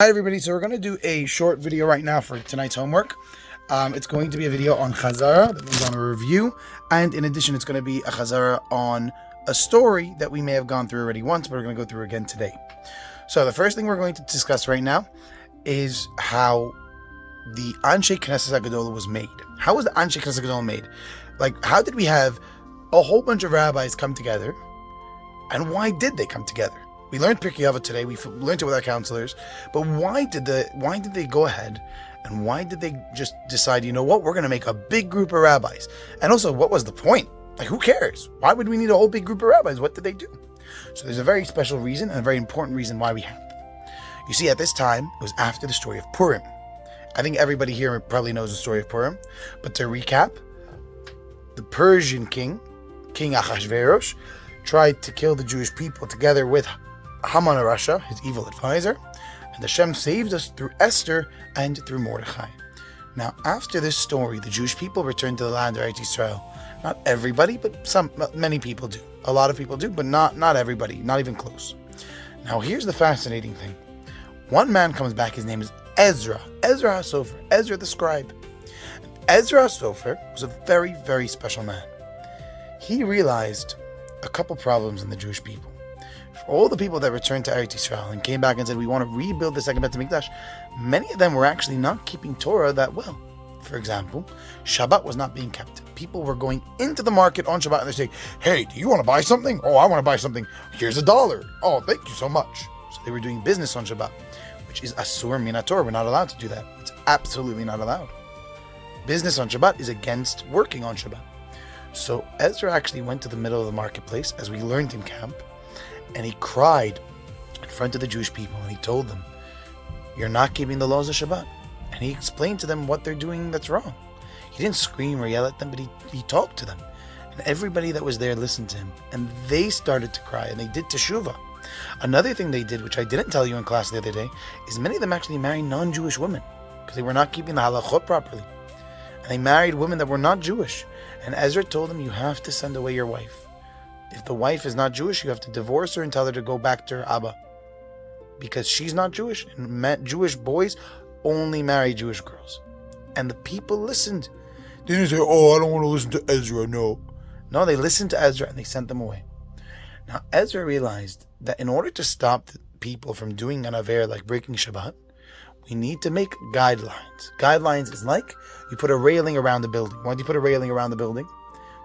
Hi everybody, so we're going to do a short video right now for tonight's homework. It's going to be a video on Chazara, that means on a review, and in addition it's going to be a Chazara on a story that we may have gone through already once, but we're going to go through again today. So the first thing we're going to discuss right now is how the Anshi Keneset Hagedolah was made. How was the Anshi Keneset Hagedolah made? How did we have a whole bunch of rabbis come together, and why did they come together? We learned Pirkei Avot today. We learned it with our counselors. But why did they go ahead, and why did they just decide, you know what, we're going to make a big group of rabbis? And also, what was the point? Who cares? Why would we need a whole big group of rabbis? What did they do? So there's a very special reason and a very important reason why we have them. You see, at this time, it was after the story of Purim. I think everybody here probably knows the story of Purim. But to recap, the Persian King Ahasuerus, tried to kill the Jewish people together with Haman of Russia, his evil advisor, and Hashem saved us through Esther and through Mordechai. Now, after this story, the Jewish people returned to the land of Eretz Yisrael. Not everybody, but many people do. A lot of people do, but not everybody, not even close. Now, here's the fascinating thing. One man comes back, his name is Ezra HaSofer, Ezra the scribe. And Ezra HaSofer was a very, very special man. He realized a couple problems in the Jewish people. For all the people that returned to Eretz Yisrael and came back and said, we want to rebuild the second Beit HaMikdash, many of them were actually not keeping Torah that well. For example, Shabbat was not being kept. People were going into the market on Shabbat and they're saying, hey, do you want to buy something? Oh, I want to buy something. Here's $1. Oh, thank you so much. So they were doing business on Shabbat, which is Asur Min HaTorah. We're not allowed to do that. It's absolutely not allowed. Business on Shabbat is against working on Shabbat. So Ezra actually went to the middle of the marketplace, as we learned in camp, and he cried in front of the Jewish people, and he told them, you're not keeping the laws of Shabbat. And he explained to them what they're doing that's wrong. He didn't scream or yell at them, but he talked to them. And everybody that was there listened to him, and they started to cry, and they did teshuvah. Another thing they did, which I didn't tell you in class the other day, is many of them actually married non-Jewish women, because they were not keeping the halachot properly. And they married women that were not Jewish. And Ezra told them, you have to send away your wife. If the wife is not Jewish, you have to divorce her and tell her to go back to her Abba. Because she's not Jewish, and Jewish boys only marry Jewish girls. And the people listened. They didn't say, oh, I don't want to listen to Ezra, no. No, they listened to Ezra and they sent them away. Now, Ezra realized that in order to stop the people from doing an aver like breaking Shabbat, we need to make guidelines. Guidelines is like you put a railing around the building. Why do you put a railing around the building?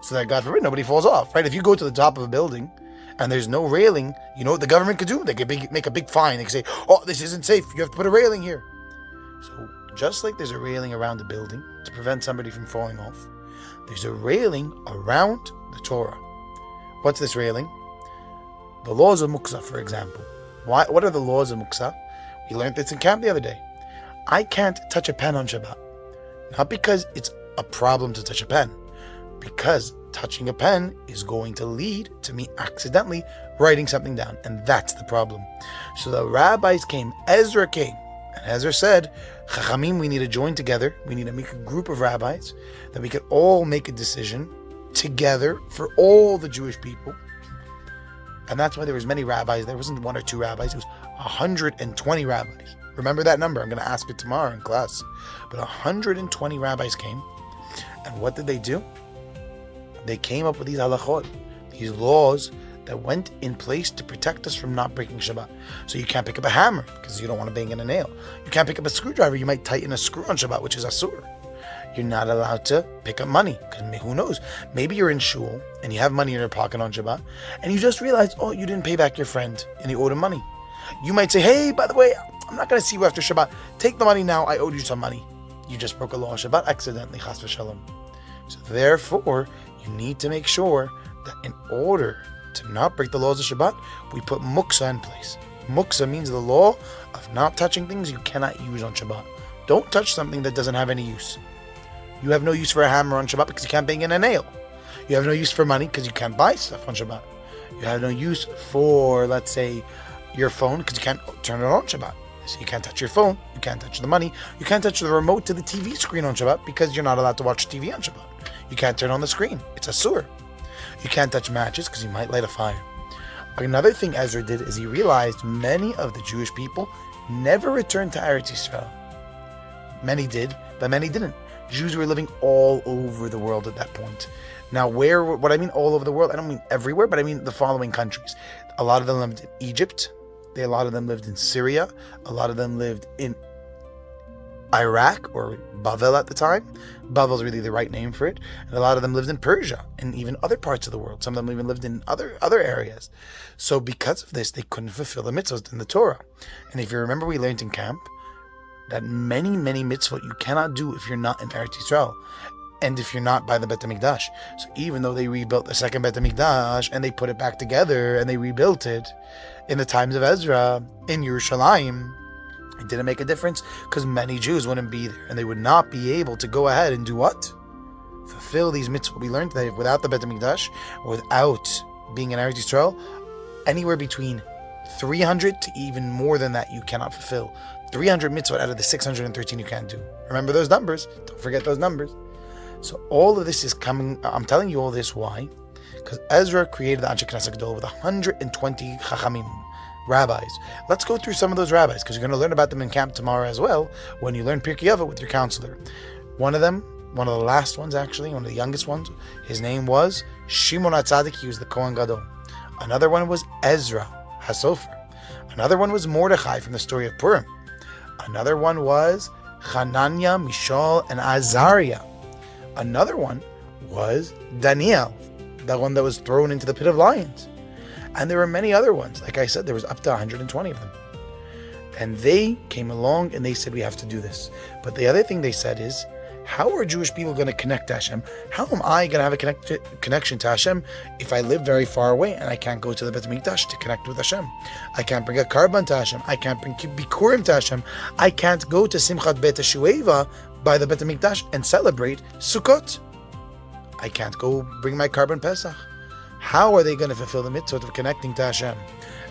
So that, God forbid, nobody falls off, right? If you go to the top of a building and there's no railing, you know what the government could do? They could make a big fine. They could say, oh, this isn't safe. You have to put a railing here. So just like there's a railing around the building to prevent somebody from falling off, there's a railing around the Torah. What's this railing? The laws of Muksa, for example. What are the laws of Muksa? We learned this in camp the other day. I can't touch a pen on Shabbat. Not because it's a problem to touch a pen, because touching a pen is going to lead to me accidentally writing something down, and that's the problem. So the rabbis came, Ezra came, and Ezra said, Chachamim, we need to join together, we need to make a group of rabbis, that we could all make a decision together for all the Jewish people. And that's why there was many rabbis. There wasn't one or two rabbis, it was 120 rabbis. Remember that number, I'm going to ask it tomorrow in class. But 120 rabbis came, and what did they do? They came up with these halachot, these laws that went in place to protect us from not breaking Shabbat. So you can't pick up a hammer because you don't want to bang in a nail. You can't pick up a screwdriver. You might tighten a screw on Shabbat, which is asur. You're not allowed to pick up money because who knows? Maybe you're in shul and you have money in your pocket on Shabbat and you just realized, oh, you didn't pay back your friend and you owed him money. You might say, hey, by the way, I'm not going to see you after Shabbat. Take the money now. I owed you some money. You just broke a law of Shabbat accidentally. Chas v'shalom. So therefore, you need to make sure that in order to not break the laws of Shabbat, we put muksa in place. Muksa means the law of not touching things you cannot use on Shabbat. Don't touch something that doesn't have any use. You have no use for a hammer on Shabbat because you can't bang in a nail. You have no use for money because you can't buy stuff on Shabbat. You have no use for, let's say, your phone because you can't turn it on Shabbat. So you can't touch your phone, you can't touch the money, you can't touch the remote to the TV screen on Shabbat because you're not allowed to watch TV on Shabbat. You can't turn on the screen. It's asur. You can't touch matches because you might light a fire. Another thing Ezra did is he realized many of the Jewish people never returned to Eretz Yisrael. Many did, but many didn't. Jews were living all over the world at that point. Now, what I mean all over the world, I don't mean everywhere, but I mean the following countries. A lot of them lived in Egypt. A lot of them lived in Syria. A lot of them lived in Iraq, or Bavel at the time. Bavel is really the right name for it. And a lot of them lived in Persia and even other parts of the world. Some of them even lived in other areas. So because of this, they couldn't fulfill the mitzvahs in the Torah. And if you remember, we learned in camp that many, many mitzvot you cannot do if you're not in Eretz Yisrael, and if you're not by the Bet HaMikdash. So even though they rebuilt the second Bet HaMikdash and they put it back together and they rebuilt it in the times of Ezra in Yerushalayim, it didn't make a difference because many Jews wouldn't be there and they would not be able to go ahead and do what? Fulfill these mitzvot. We learned that without the Bet HaMikdash, without being in Eretz Yisrael, anywhere between 300 to even more than that you cannot fulfill. 300 mitzvot out of the 613 you can't do. Remember those numbers. Don't forget those numbers. So all of this is coming. I'm telling you all this, why? Because Ezra created the Anshi Keneset Hagedolah with 120 chachamim, rabbis. Let's go through some of those rabbis, because you're going to learn about them in camp tomorrow as well, when you learn Pirkei Avot with your counselor. One of them, one of the last ones actually, one of the youngest ones, his name was Shimon HaTzadik. He was the Kohen Gadol. Another one was Ezra HaSofer. Another one was Mordechai from the story of Purim. Another one was Hananiah, Mishael, and Azariah. Another one was Daniel, the one that was thrown into the pit of lions. And there were many other ones. Like I said, there was up to 120 of them. And they came along and they said, we have to do this. But the other thing they said is, how are Jewish people going to connect to Hashem? How am I going to have a connection to Hashem if I live very far away and I can't go to the Bet HaMikdash to connect with Hashem? I can't bring a karban to Hashem. I can't bring bikurim to Hashem. I can't go to Simchat Bet HaShueva by the Bet HaMikdash and celebrate Sukkot. I can't go bring my karban Pesach. How are they going to fulfill the mitzvah of connecting to Hashem?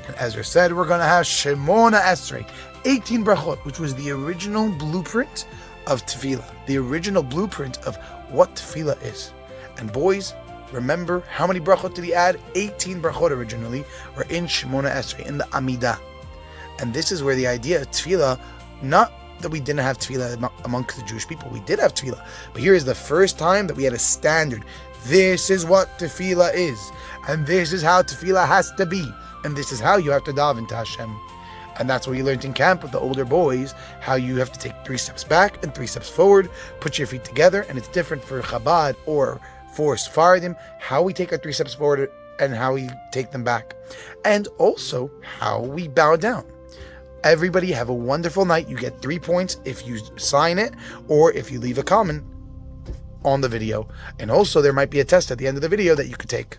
And Ezra said, we're going to have Shemona Esrei, 18 brachot, which was the original blueprint of tefillah, the original blueprint of what tefillah is. And boys, remember how many brachot did he add? 18 brachot originally were in Shemona Esrei, in the Amidah. And this is where the idea of tefillah, not that we didn't have tefillah amongst the Jewish people, we did have tefillah, but here is the first time that we had a standard. This is what tefillah is, and this is how tefillah has to be, and this is how you have to daven to Hashem. And that's what you learned in camp with the older boys, how you have to take 3 steps back and 3 steps forward, put your feet together, and it's different for Chabad or for Sephardim, how we take our 3 steps forward and how we take them back. And also how we bow down. Everybody have a wonderful night. You get 3 points if you sign it or if you leave a comment on the video. And also there might be a test at the end of the video that you could take.